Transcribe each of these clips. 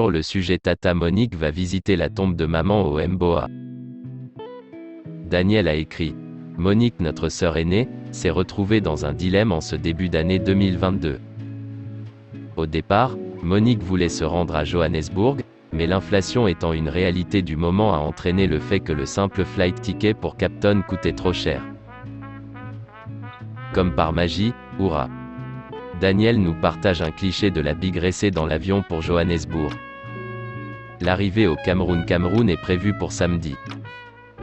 Le sujet Tata Monique va visiter la tombe de maman au Mboa. Daniel a écrit. Monique, notre sœur aînée, s'est retrouvée dans un dilemme en ce début d'année 2022. Au départ, Monique voulait se rendre à Johannesburg, mais l'inflation étant une réalité du moment a entraîné le fait que le simple flight ticket pour Cape Town coûtait trop cher. Comme par magie, hurrah! Daniel nous partage un cliché de la Big Racée dans l'avion pour Johannesburg. L'arrivée au Cameroun est prévue pour samedi.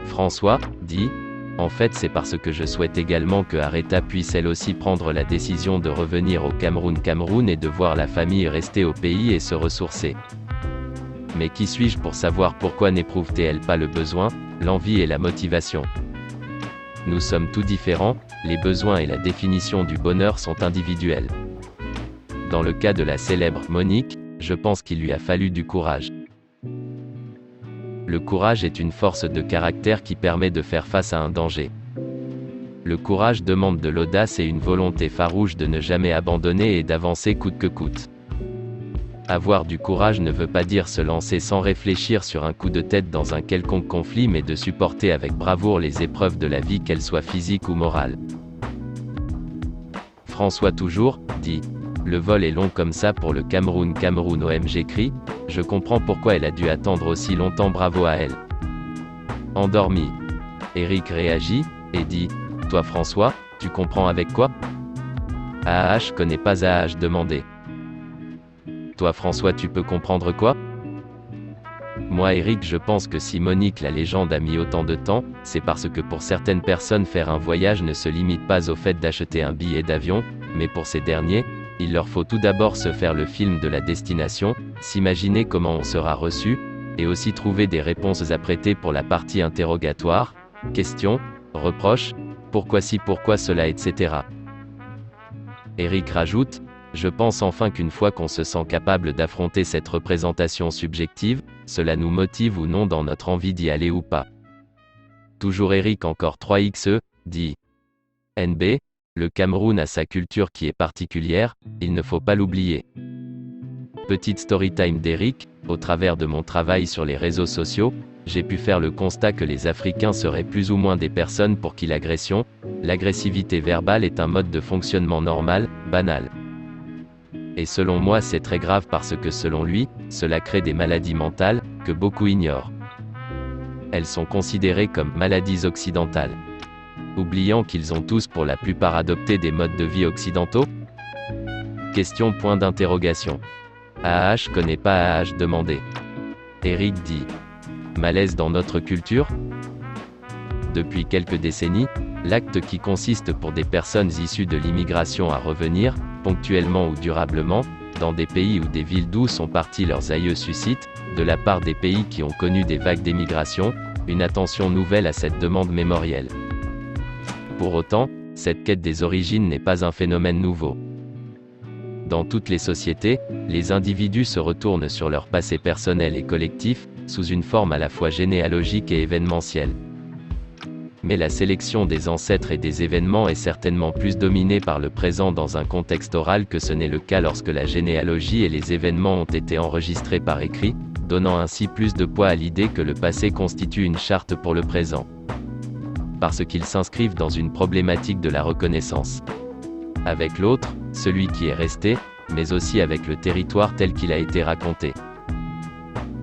François dit, en fait c'est parce que je souhaite également que Aretha puisse elle aussi prendre la décision de revenir au Cameroun et de voir la famille rester au pays et se ressourcer. Mais qui suis-je pour savoir pourquoi n'éprouve-t-elle pas le besoin, l'envie et la motivation? Nous sommes tous différents, les besoins et la définition du bonheur sont individuels. Dans le cas de la célèbre Monique, je pense qu'il lui a fallu du courage. Le courage est une force de caractère qui permet de faire face à un danger. Le courage demande de l'audace et une volonté farouche de ne jamais abandonner et d'avancer coûte que coûte. Avoir du courage ne veut pas dire se lancer sans réfléchir sur un coup de tête dans un quelconque conflit, mais de supporter avec bravoure les épreuves de la vie, qu'elles soient physiques ou morales. François toujours, dit. Le vol est long comme ça pour le Cameroun OMG crie, je comprends pourquoi elle a dû attendre aussi longtemps, bravo à elle. Endormi. Eric réagit, et dit, toi François, tu comprends avec quoi? AAH connaît pas AAH demandé. Toi François, tu peux comprendre quoi? Moi Eric, je pense que si Monique la légende a mis autant de temps, c'est parce que pour certaines personnes faire un voyage ne se limite pas au fait d'acheter un billet d'avion, mais pour ces derniers, il leur faut tout d'abord se faire le film de la destination, s'imaginer comment on sera reçu, et aussi trouver des réponses à prêter pour la partie interrogatoire, questions, reproches, pourquoi ci, pourquoi cela, etc. Eric rajoute, je pense enfin qu'une fois qu'on se sent capable d'affronter cette représentation subjective, cela nous motive ou non dans notre envie d'y aller ou pas. Toujours Eric encore 3xe, dit. NB, le Cameroun a sa culture qui est particulière, il ne faut pas l'oublier. Petite storytime d'Eric, au travers de mon travail sur les réseaux sociaux, j'ai pu faire le constat que les Africains seraient plus ou moins des personnes pour qui l'agressivité verbale est un mode de fonctionnement normal, banal. Et selon moi c'est très grave parce que selon lui, cela crée des maladies mentales, que beaucoup ignorent. Elles sont considérées comme maladies occidentales. Oubliant qu'ils ont tous pour la plupart adopté des modes de vie occidentaux? Question point d'interrogation. AAH connaît pas AAH demandé. Eric dit. Malaise dans notre culture? Depuis quelques décennies, l'acte qui consiste pour des personnes issues de l'immigration à revenir, ponctuellement ou durablement, dans des pays ou des villes d'où sont partis leurs aïeux suscite, de la part des pays qui ont connu des vagues d'émigration, une attention nouvelle à cette demande mémorielle. Pour autant, cette quête des origines n'est pas un phénomène nouveau. Dans toutes les sociétés, les individus se retournent sur leur passé personnel et collectif, sous une forme à la fois généalogique et événementielle. Mais la sélection des ancêtres et des événements est certainement plus dominée par le présent dans un contexte oral que ce n'est le cas lorsque la généalogie et les événements ont été enregistrés par écrit, donnant ainsi plus de poids à l'idée que le passé constitue une charte pour le présent. Parce qu'ils s'inscrivent dans une problématique de la reconnaissance. Avec l'autre, celui qui est resté, mais aussi avec le territoire tel qu'il a été raconté.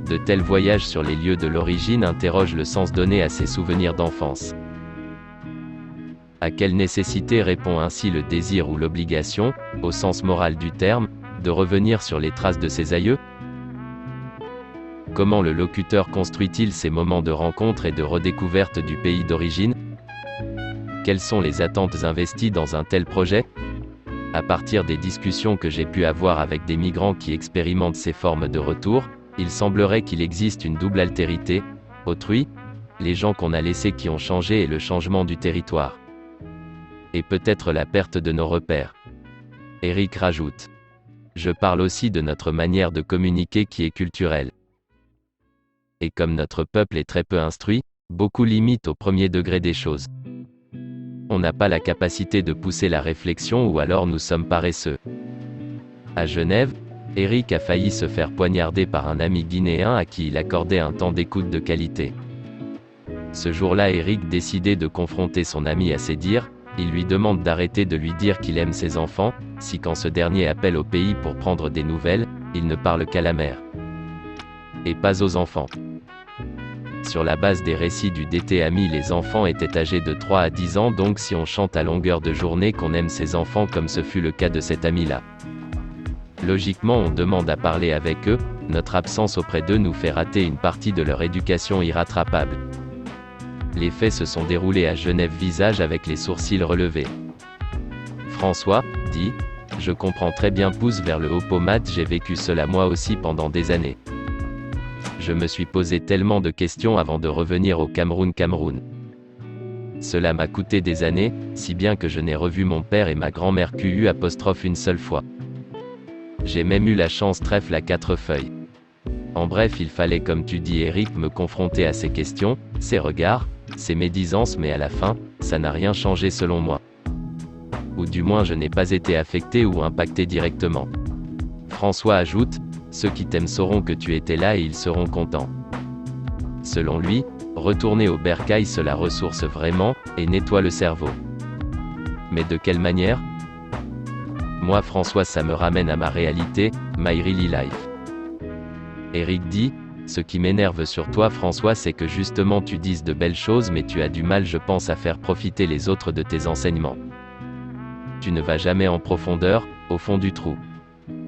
De tels voyages sur les lieux de l'origine interrogent le sens donné à ces souvenirs d'enfance. À quelle nécessité répond ainsi le désir ou l'obligation, au sens moral du terme, de revenir sur les traces de ses aïeux? Comment le locuteur construit-il ces moments de rencontre et de redécouverte du pays d'origine? Quelles sont les attentes investies dans un tel projet? À partir des discussions que j'ai pu avoir avec des migrants qui expérimentent ces formes de retour, il semblerait qu'il existe une double altérité, autrui, les gens qu'on a laissés qui ont changé et le changement du territoire. Et peut-être la perte de nos repères. Eric rajoute. Je parle aussi de notre manière de communiquer qui est culturelle. Et comme notre peuple est très peu instruit, beaucoup limitent au premier degré des choses. On n'a pas la capacité de pousser la réflexion ou alors nous sommes paresseux. À Genève, Eric a failli se faire poignarder par un ami guinéen à qui il accordait un temps d'écoute de qualité. Ce jour-là, Eric décidait de confronter son ami à ses dires. Il lui demande d'arrêter de lui dire qu'il aime ses enfants, si quand ce dernier appelle au pays pour prendre des nouvelles, il ne parle qu'à la mère. Et pas aux enfants. Sur la base des récits du DT Ami, les enfants étaient âgés de 3 à 10 ans, donc si on chante à longueur de journée qu'on aime ses enfants comme ce fut le cas de cet ami-là, logiquement on demande à parler avec eux, notre absence auprès d'eux nous fait rater une partie de leur éducation irrattrapable. Les faits se sont déroulés à Genève, visage avec les sourcils relevés. François dit: je comprends très bien, pouce vers le haut pommade, j'ai vécu cela moi aussi pendant des années. Je me suis posé tellement de questions avant de revenir au Cameroun. Cela m'a coûté des années, si bien que je n'ai revu mon père et ma grand-mère qu'une seule fois. J'ai même eu la chance trèfle à 4 feuilles. En bref, il fallait, comme tu dis Eric, me confronter à ces questions, ces regards, ces médisances, mais à la fin, ça n'a rien changé selon moi. Ou du moins je n'ai pas été affecté ou impacté directement. François ajoute: ceux qui t'aiment sauront que tu étais là et ils seront contents. Selon lui, retourner au bercail cela ressource vraiment, et nettoie le cerveau. Mais de quelle manière? Moi François, ça me ramène à ma réalité, my really life. Eric dit: ce qui m'énerve sur toi François, c'est que justement tu dises de belles choses mais tu as du mal, je pense, à faire profiter les autres de tes enseignements. Tu ne vas jamais en profondeur, au fond du trou.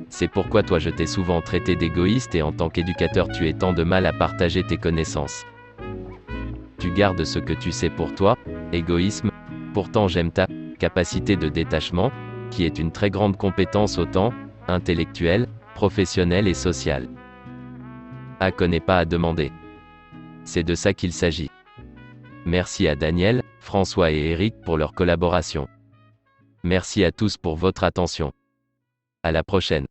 C'est pourquoi toi je t'ai souvent traité d'égoïste et en tant qu'éducateur tu as tant de mal à partager tes connaissances. Tu gardes ce que tu sais pour toi, égoïsme, pourtant j'aime ta capacité de détachement, qui est une très grande compétence autant intellectuelle, professionnelle et sociale. À connaît pas à demander. C'est de ça qu'il s'agit. Merci à Daniel, François et Eric pour leur collaboration. Merci à tous pour votre attention. À la prochaine.